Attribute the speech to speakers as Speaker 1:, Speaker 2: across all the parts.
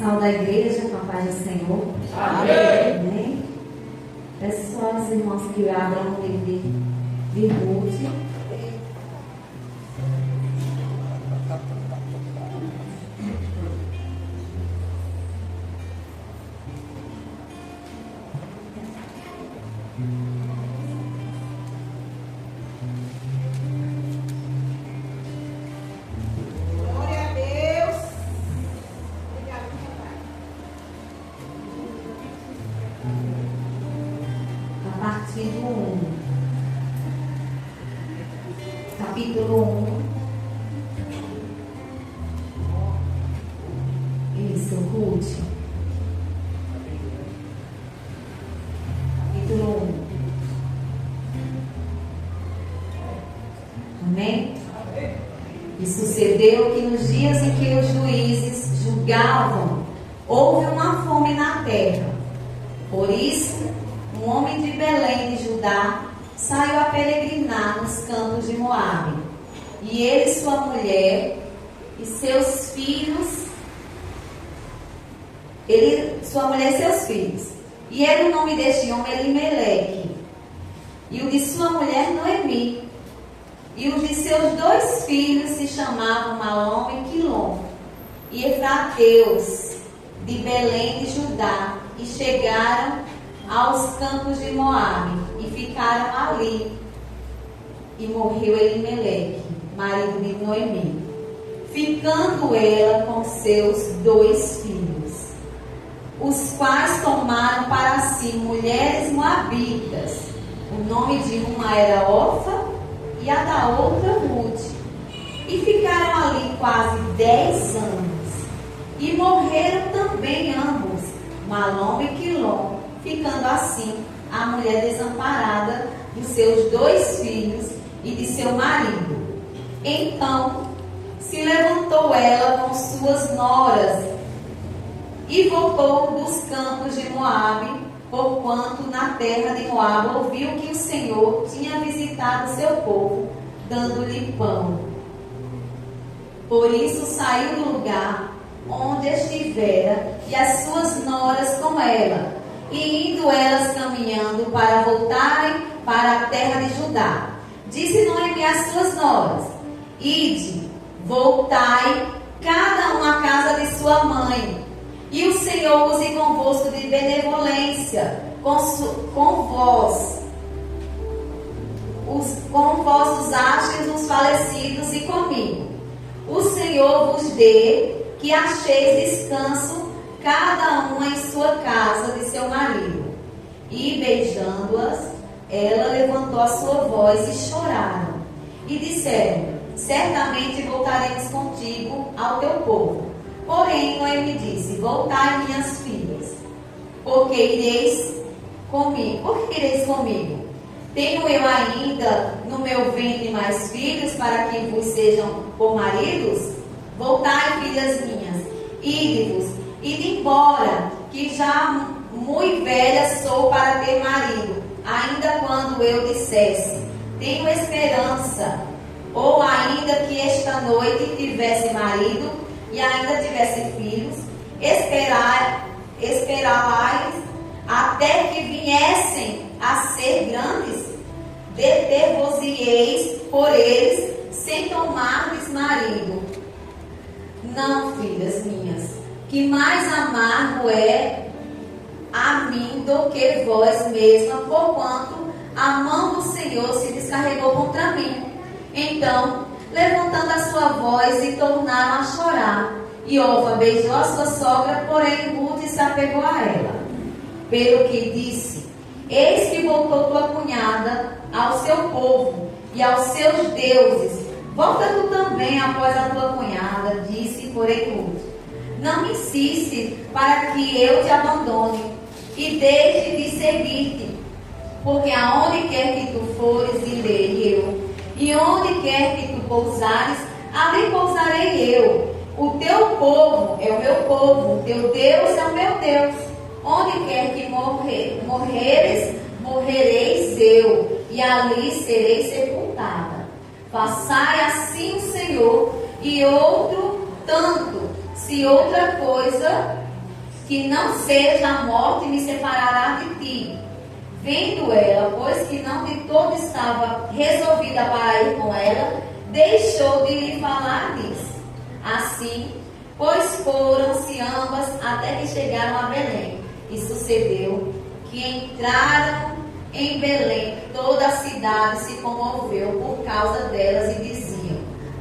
Speaker 1: Salve a igreja, com a paz do Senhor.
Speaker 2: Amém.
Speaker 1: Amém. Peço só aos irmãos que abram o livro de Ruth. Capítulo 1. Isso, Ruth. Capítulo 1. Amém? E sucedeu que nos dias em que os juízes julgavam, houve uma fome na terra. Por isso, um homem de Belém de Judá saiu a peregrinar nos campos de Moabe. E ele, sua mulher e seus filhos, sua mulher e seus filhos. E era o nome deste homem Elimeleque, e o de sua mulher Noemi. E os de seus 2 filhos se chamavam Malom e Quilom, e efrateus de Belém de Judá, e chegaram aos campos de Moabe, e ficaram ali. E morreu Elimeleque, marido de Noemi, ficando ela com seus 2 filhos, os quais tomaram para si mulheres moabitas. O nome de uma era Orfa e a da outra Ruth. E ficaram ali quase 10 anos. E morreram também ambos, Malom e Quilom, ficando assim a mulher desamparada de seus 2 filhos e de seu marido. Então se levantou ela com suas noras e voltou dos campos de Moabe, porquanto na terra de Moabe ouviu que o Senhor tinha visitado seu povo, dando-lhe pão. Por isso saiu do lugar onde estivera, e as suas noras com ela, e indo elas caminhando para voltarem para a terra de Judá, disse Noemi às suas noras: Ide, voltai, cada um à casa de sua mãe, e o Senhor use convosco de benevolência com vós, com vossos hastes os falecidos e comigo. O Senhor vos dê que acheis descanso, cada uma em sua casa de seu marido. E beijando-as, ela levantou a sua voz e choraram. E disseram: certamente voltaremos contigo ao teu povo. Porém, Noemi disse: voltai, minhas filhas, porque ireis comigo. Tenho eu ainda no meu ventre mais filhos para que vos sejam por maridos? Voltai, filhas minhas, ide-vos, ide embora, que já muito velha sou para ter marido, ainda quando eu dissesse: tenho esperança, ou ainda que esta noite tivesse marido e ainda tivesse filhos, esperai até que viessem a ser grandes, deter-vos-eis por eles, sem tomar-lhes marido. Não, filhas minhas, que mais amargo é a mim do que vós mesma, porquanto a mão do Senhor se descarregou contra mim. Então, levantando a sua voz, e tornaram a chorar. E Orfa beijou a sua sogra, porém Ruth se apegou a ela. Pelo que disse: eis que voltou tua cunhada ao seu povo e aos seus deuses. Volta tu também após a tua cunhada, disse, porém Ruth: não me insiste para que eu te abandone e deixe de seguir-te, porque aonde quer que tu fores, irei eu, e onde quer que tu pousares, ali pousarei eu. O teu povo é o meu povo, o teu Deus é o meu Deus. Onde quer que morreres, morrereis eu, e ali serei sepultada. Façai assim o Senhor, e outro tanto, se outra coisa que não seja a morte me separará de ti. Vendo ela, pois que não de todo estava resolvida para ir com ela, deixou de lhe falar disso. Assim, pois foram-se ambas até que chegaram a Belém. E sucedeu que entraram em Belém, toda a cidade se comoveu por causa delas e diziam: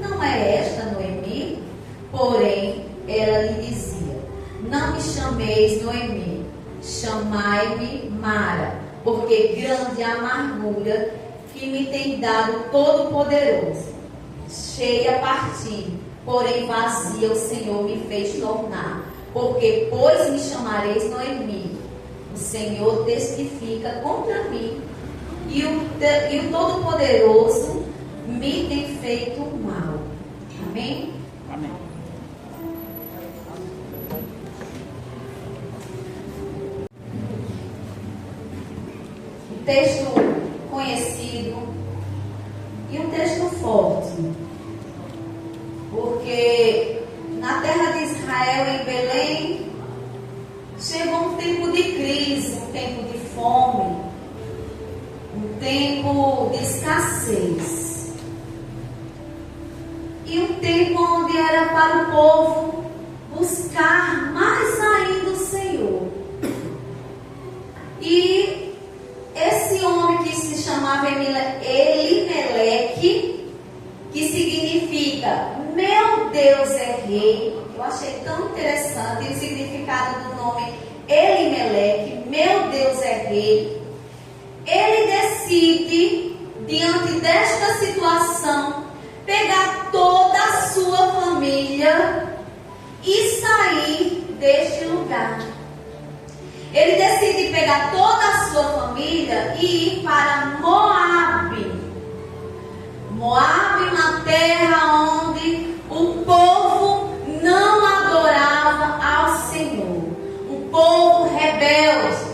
Speaker 1: não é esta Noemi? Porém, ela lhe dizia: não me chameis Noemi, chamai-me Mara, porque grande a amargura que me tem dado Todo-Poderoso. Cheia parti, porém vazia o Senhor me fez tornar. Porque, pois me chamareis Noemi, o Senhor testifica contra mim, e o Todo-Poderoso me tem feito mal. Amém?
Speaker 2: Amém.
Speaker 1: Um texto conhecido e um texto forte, porque na terra de Israel, em Belém, chegou um tempo de crise, um tempo de fome, um tempo de escassez, e um tempo onde era para o povo buscar mais ainda o Senhor. E esse homem que se chamava Elimeleque, que significa meu Deus é rei. Eu achei tão interessante o significado do nome Elimeleque, meu Deus é rei. Ele decide, diante desta situação, pegar toda a sua família e sair deste lugar. Ele decide pegar toda a sua família e ir para Moabe. Moabe, uma terra onde o povo não adorava ao Senhor. Um povo rebelde.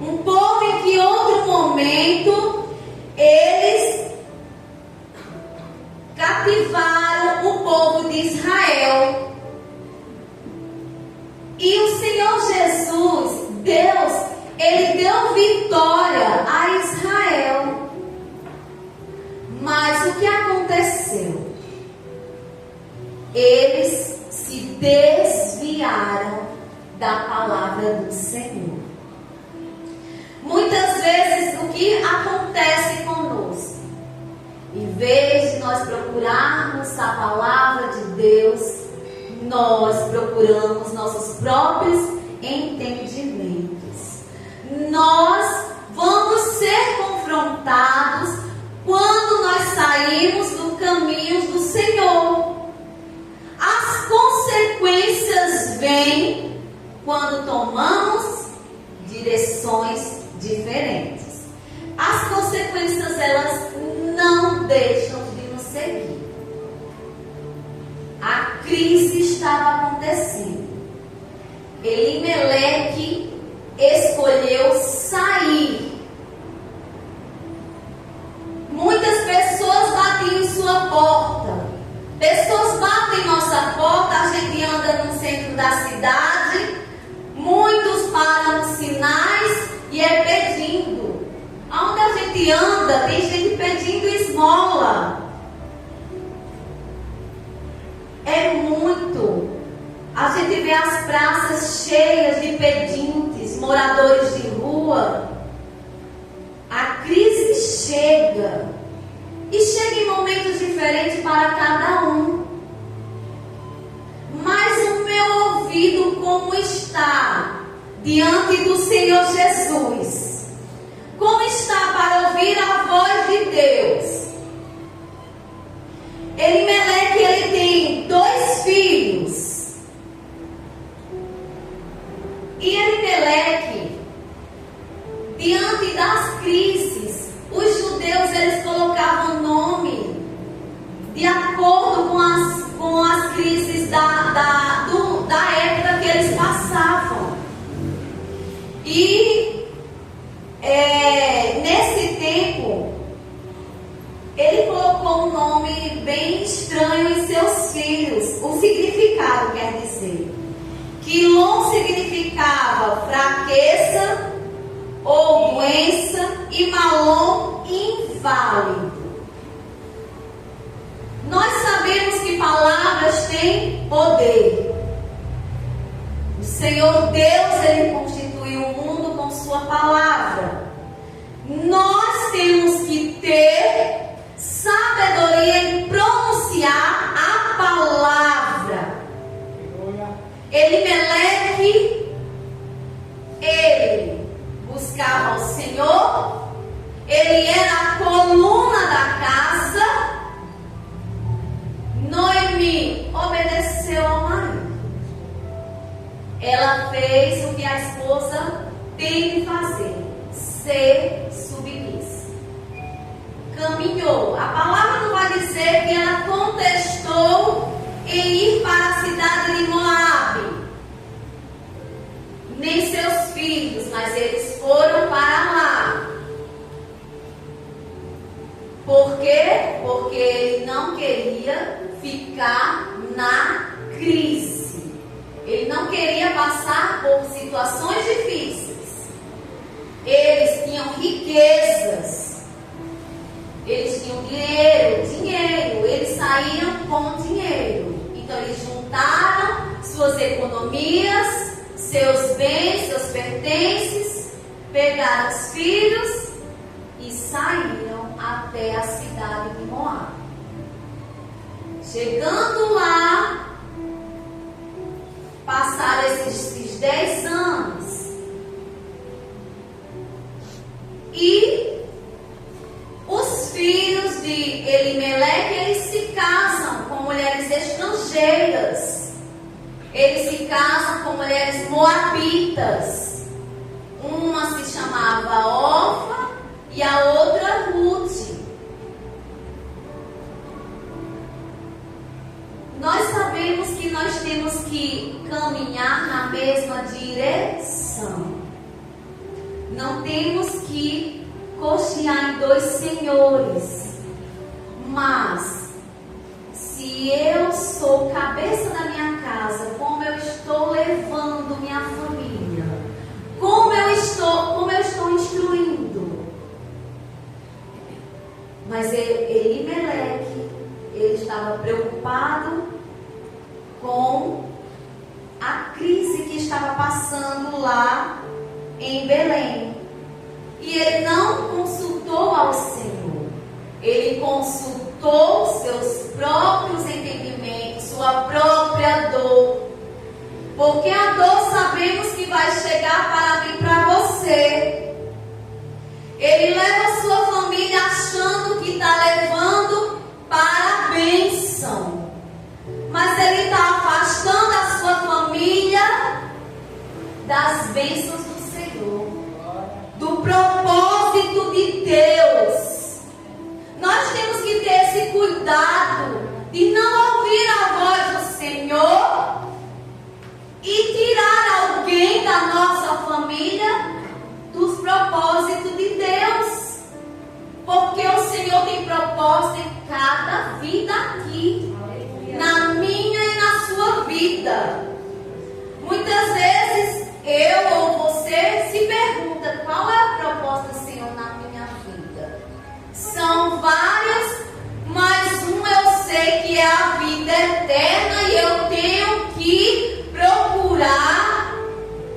Speaker 1: Um povo em que em outro momento eles cativaram o povo de Israel. E o Senhor Jesus, Deus, Ele deu vitória a Israel. Mas o que aconteceu? Eles se desviaram da palavra do Senhor. Muitas vezes o que acontece conosco? Em vez de nós procurarmos a palavra de Deus, nós procuramos nossos próprios entendimentos. Nós vamos ser confrontados quando nós saímos do caminho do Senhor. As consequências vêm quando tomamos direções diferentes. As consequências, elas não deixam de nos seguir. A crise estava acontecendo. Elimeleque escolheu sair. Muitas pessoas batem em sua porta. Pessoas batem em nossa porta, a gente anda no centro da cidade, muitos param nos sinais e é pedindo. Aonde a gente anda, tem gente pedindo esmola. É muito. A gente vê as praças cheias de pedintes, moradores de rua. A crise chega. E chega em momentos diferentes para cada um. Mas o meu ouvido como está diante do Senhor Jesus? Como está para ouvir a voz de Deus? Elimeleque, ele tem 2 filhos. E Elimeleque, diante das crises, os judeus, eles colocavam nome de acordo com as crises da época que eles passavam. E nesse tempo, ele colocou um nome bem estranho em seus filhos. O significado quer dizer Quilom significava fraqueza ou doença e Malom inválido. Nós sabemos que palavras têm poder. O Senhor Deus, Ele constituiu o mundo com sua palavra. Nós temos que ter sabedoria em pronunciar a palavra. Elimeleque, ele buscava o Senhor, ele era a coluna da casa. Noemi obedeceu ao marido. Ela fez o que a esposa tem que fazer: ser submissa. Caminhou. A palavra não vai dizer que ela contestou em ir para a cidade de Moabe, nem seus filhos, mas eles foram para lá. Por quê? Porque ele não queria ficar na crise. Ele não queria passar por situações difíceis. Eles tinham riquezas. Eles tinham dinheiro. Eles saíram com dinheiro. Então eles juntaram suas economias, seus bens, seus pertences, pegaram os filhos e saíram até a cidade de Moabe. Chegando lá, passaram esses 10 anos e os filhos de Elimeleque, eles se casam com mulheres estrangeiras. Eles se casam com mulheres moabitas. Uma se chamava Orfa e a outra Ruth. Nós sabemos que nós temos que caminhar na mesma direção. Não temos que cochear em dois senhores. Mas se eu sou cabeça da minha casa, como eu estou levando minha família, como eu estou instruindo. Mas Elimeleque, ele estava preocupado com a crise que estava passando lá em Belém. E ele não consultou ao Senhor. Ele consultou seus próprios entendimentos, sua própria dor. Porque a dor sabemos que vai chegar para mim, para você. Ele leva a sua família achando que está levando para a bênção. Mas ele está afastando a sua família das bênçãos do Senhor, do propósito de Deus. Nós temos que ter esse cuidado de não ouvir a voz do Senhor e tirar alguém da nossa família dos propósitos de Deus. Porque o Senhor tem propósito em cada vida aqui, na minha e na sua vida. Muitas vezes eu ou você se pergunta: qual é o propósito do Senhor na minha vida? São vários, mas eu sei que é a vida eterna e eu tenho que procurar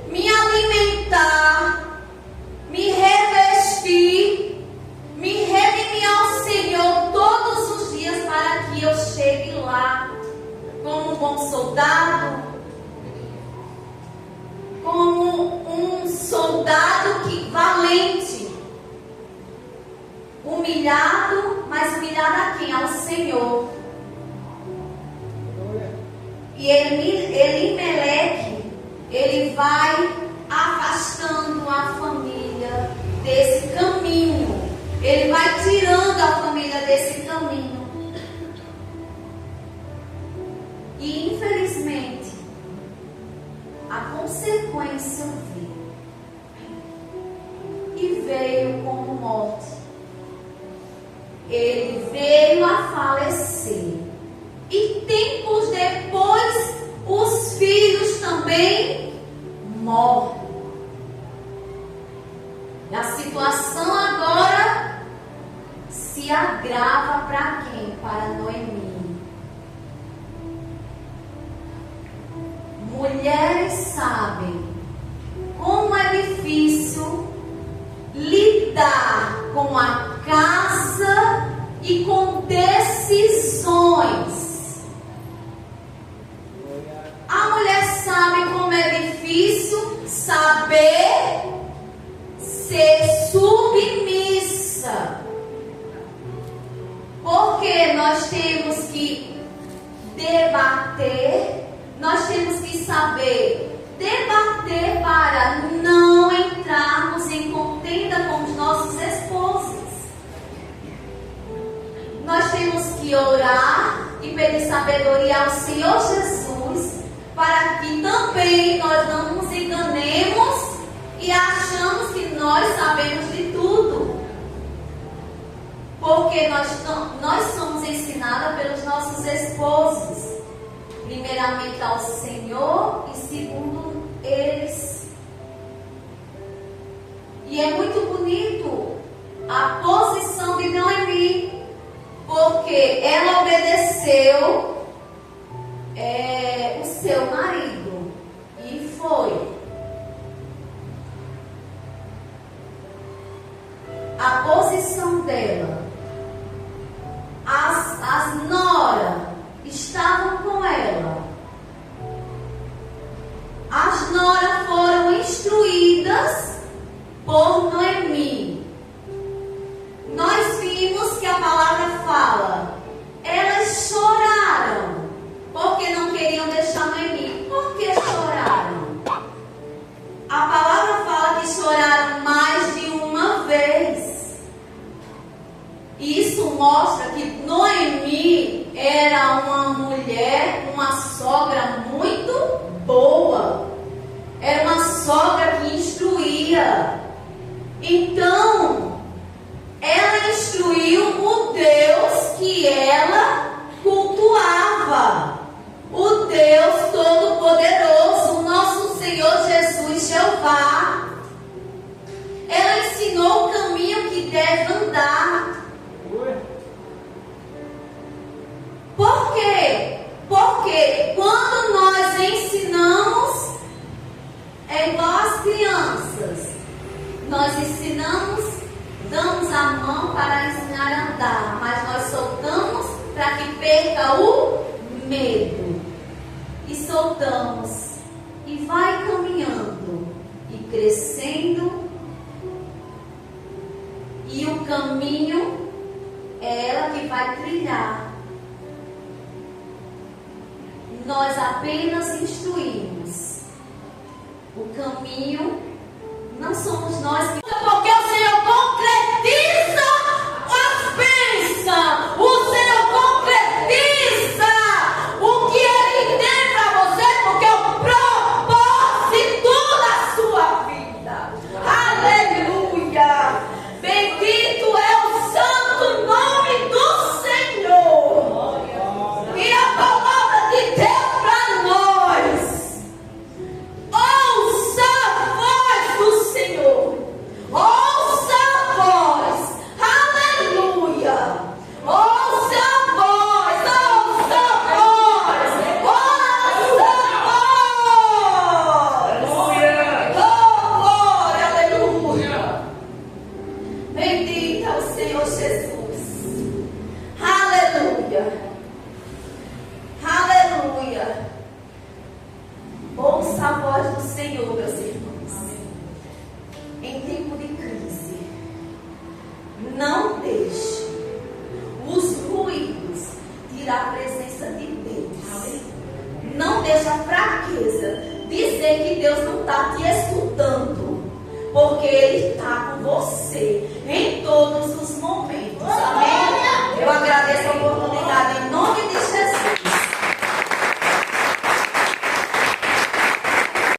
Speaker 1: me alimentar, me revestir, me redimir ao Senhor todos os dias para que eu chegue lá como um bom soldado, como um soldado valente, humilhado, mas humilhado a quem? Ao Senhor. E Elimeleque, ele vai afastando a família desse caminho. Ele vai tirando a família desse caminho. E infelizmente, a consequência veio. E veio como morte. Ele veio a falecer. E tempos depois, os filhos também sabem como é difícil lidar com a casa e com decisões. A mulher sabe como é difícil saber ser submissa. Porque nós temos que debater, nós temos que saber debater para não entrarmos em contenda com os nossos esposos. Nós temos que orar e pedir sabedoria ao Senhor Jesus, para que também nós não nos enganemos e achamos que nós sabemos de tudo. Porque nós somos ensinadas pelos nossos esposos, primeiramente ao Senhor e segundo eles. E é muito bonito a posição de Noemi, porque ela obedeceu o seu marido e foi. A posição dela, as noras estavam com ela. As noras foram instruídas por Noemi. Nós vimos que a palavra fala, elas choraram, porque não queriam deixar Noemi. Por que choraram? A palavra fala que choraram mais de uma vez. Isso mostra que Noemi era uma mulher, uma sogra muito boa. Era uma sogra que instruía. Então, ela instruiu o Deus que ela cultuava. O Deus Todo-Poderoso, o nosso Senhor Jesus Jeová. Ela ensinou o caminho que deve andar. Por quê? Porque quando nós ensinamos, é igual às crianças. Nós ensinamos, damos a mão para ensinar a andar, mas nós soltamos para que perca o medo. E soltamos, e vai caminhando, e crescendo, e o caminho é ela que vai trilhar. Nós apenas instruímos. O caminho não somos nós que... Porque o Senhor concretiza as bênçãos. O Senhor concretiza o que Ele tem para você, porque é o propósito da sua vida. Aleluia! Bendito é o santo nome do Senhor. E a palavra de Deus para nós. Ouça a voz do Senhor. Ouça a voz. Aleluia. Ouça a voz. Ouça a voz. Ouça a voz. Oh, glória. Aleluia. Bendito é o Senhor Jesus. Aleluia. Aleluia. Ouça a voz do Senhor, meus irmãos. Em tempo de crise, não deixe os ruídos tirar a presença de Deus. Não deixe a fraqueza dizer que Deus não está te escutando, porque Ele está com você em todos os momentos.